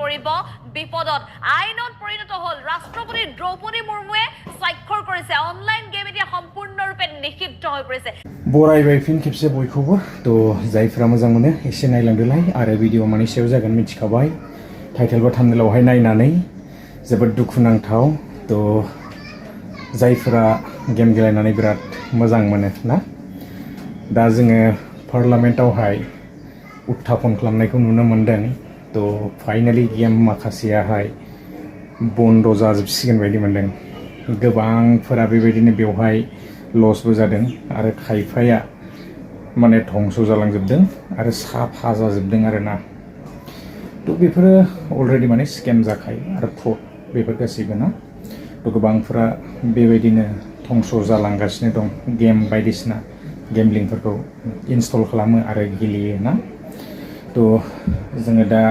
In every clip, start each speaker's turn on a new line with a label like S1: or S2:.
S1: পৰিব বিপদত আইনত পৰিণত হ'ল ৰাষ্ট্ৰপতি দ্ৰৌপদী মুৰ্মুৱে স্বাক্ষৰ কৰিছে অনলাইন গেম এতিয়া সম্পূৰ্ণৰূপে নিষিদ্ধ হৈ পৰিছে
S2: बरायबाय फिन खेबसे बयखौबो तो जायफ्रा मोजां मोनो एसे नायलांदोलाय आरो भिडिअ मानि सायाव जागोन मिथिखाबाय टाइटेल बा थाम्बनेलावहाय नायनानै जोबोद दुखुनांथाव तो जायफ्रा गेम गेलेनानै बिराद मोजां मोनो ना दा जोङो पार्लामेन्टआवहाय उत्थापन खालामनायखौ नुनो मोनदों तो फाइनाली गेम माखासेयाहाय बन्द जाजोबसिगोन बायदि मोनदों गोबांफोरा बेबायदिनो बेवहाय लसबो जादों आरो खायफाया माने धंस जालांजोबदों आरो साफा जाजोबदों आरोना तो बेफोरो अलरेडि माने स्केम जाखायो आरो फ्रड बेफोर गासैबो ना तो गोबांफोरा बेबायदिनो धंस जालांगासिनो दं गेम बायदिसिना गेमलिंफोरखौ इनस्टल खालामो आरो गेलेयो ना तो जोङो दा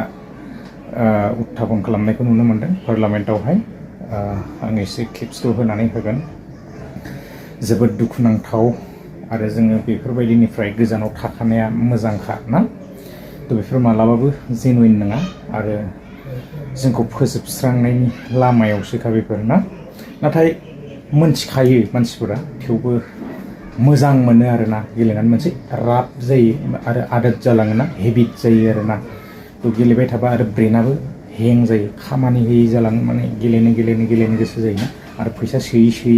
S2: उत्थापन खालामनायखौ नुनो मोनदों पार्लामेन्टआवहाय आं एसे क्लिप्सखौ होनानै होगोन जोबोद दुखुनांथाव आरो जोङो बेफोरबायदिनिफ्राय गोजानाव थाखानाया मोजांखा ना तो बेफोर मालाबाबो जेनुइन नङा आरो जोंखौ फोजोबस्रांनायनि लामायावसोखा बेफोर ना नाथाय मोनथिखायो मानसिफोरा थेवबो मोजां मोनो आरोना गेलेनानै मोनसे राब जायो आरो आदत जालाङोना हेबिट जायो आरोना तो गेलेबाय थाबा आरो ब्रेनाबो हें जायो खामानि होयै जालाङो माने गेलेनो गोसो जायोना आरो फैसा सोयै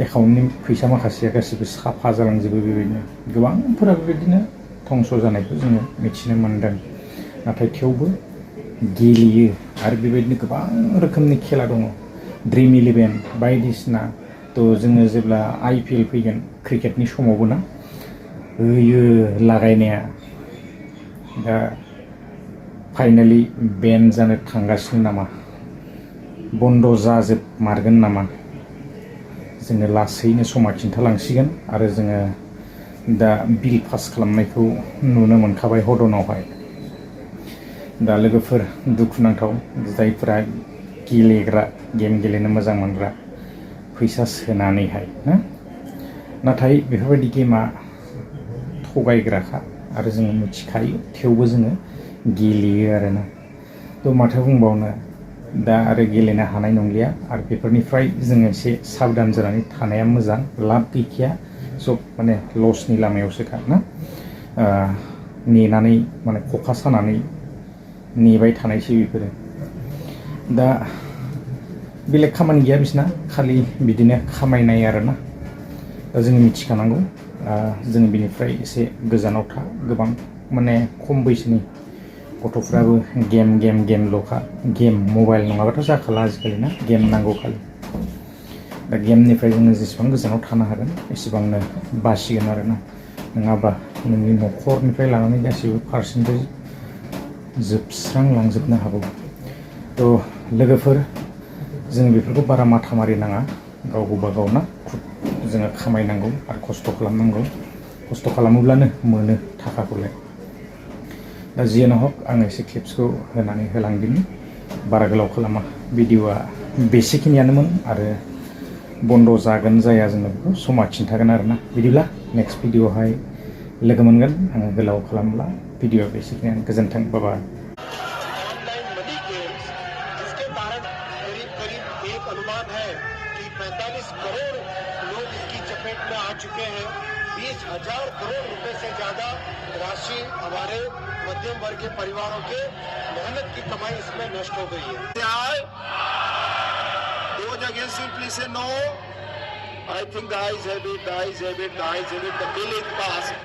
S2: एकाउन्टनि फैसा माखासेया गासिबो साफा जालांजोबो बेबायदिनो गोबांफोरा बेबायदिनो धंस जानायखौ जोङो मिथिनो मोनदों नाथाय थेवबो गेलेयो आरो बेबायदिनो गोबां रोखोमनि खेला दङ ड्रिम 11 बायदिसिना तो जोङो जेब्ला IPL फैगोन क्रिकेटनि समावबो ना होयो लागायनाया दा फाइनाली बेन जानो थांगासिनो नामा बन्द जाजोबमारगोन नामा जोङो लासैनो समा खिन्थालांसिगोन आरो जोङो दा बिल पास खालामनायखौ नुनो मोनखाबाय हदनावहाय दा लोगोफोर दुखुनांथाव जायफोरा गेलेग्रा गेम गेलेनो मोजां मोनग्रा फैसा सोनानैहाय ना नाथाय बेफोरबायदि गेमा थगायग्राखा आरो जोङो मिथिखायो थेवबो जोङो गेलेयो आरोना तो माथो बुंबावनो दा आरो गेलेनो हानाय नंलिया आरो बेफोरनिफ्राय जोङो एसे साबधान जानानै थानाया मोजां लाब गैखाया सब माने लसनि लामायावसोखा ना नेनानै माने खखा सानानै नेबाय थानायसो बेफोरो दा बेलेग खामानि गैया बिसना खालि बिदिनो खामायनाय आरोना दा जोङो मिथिखानांगौ जोङो बिनिफ्राय एसे गोजानाव था गोबां माने खम बैसोनि गथ'फ्राबो गेमल'खा गेम मबाइल नङाबाथ' जाखाला आजिखालि ना गेम नांगौ खालि दा गेमनिफ्राय जोङो जेसेबां गोजानाव थानो हागोन एसेबांनो बासिगोन आरोना नङाबा नोंनि न'खरनिफ्राय लानानै गासैबो पार्सेन्टेज जोबस्रांलांजोबनो हागौ तो लोगोफोर जोङो बेफोरखौ बारा माथा मारि नाङा गाव गावबागाव ना जोङो खामायनांगौ आरो खस्थ' खालामनांगौ खस्थ' खालामोब्लानो मोनो थाखाखौलाय दा जियानो हक आं एसे क्लिप्सखौ होनानै होलांदिनि बारा गोलाव खालामा भिडिअआ बेसेखिनियानोमोन आरो बन्द जागोन जाया जोङो बेखौ समा खिन्थागोन आरोना बिदिब्ला नेक्स्ट भिडिअआवहाय लोगो मोनगोन आङो गोलाव खालामब्ला भिडिअआ बेसेखिनियानो गोजोन्थों बाबा
S3: एक अनुमान है कि 45 करोड़ लोग इसकी चपेट में आ चुके हैं 20,000 करोड़ रुपए से ज्यादा राशि हमारे मध्यम वर्ग के परिवारों के मेहनत की कमाई इसमें नष्ट हो गई है Those against it, please say no. I think the ayes have it, the bill is passed.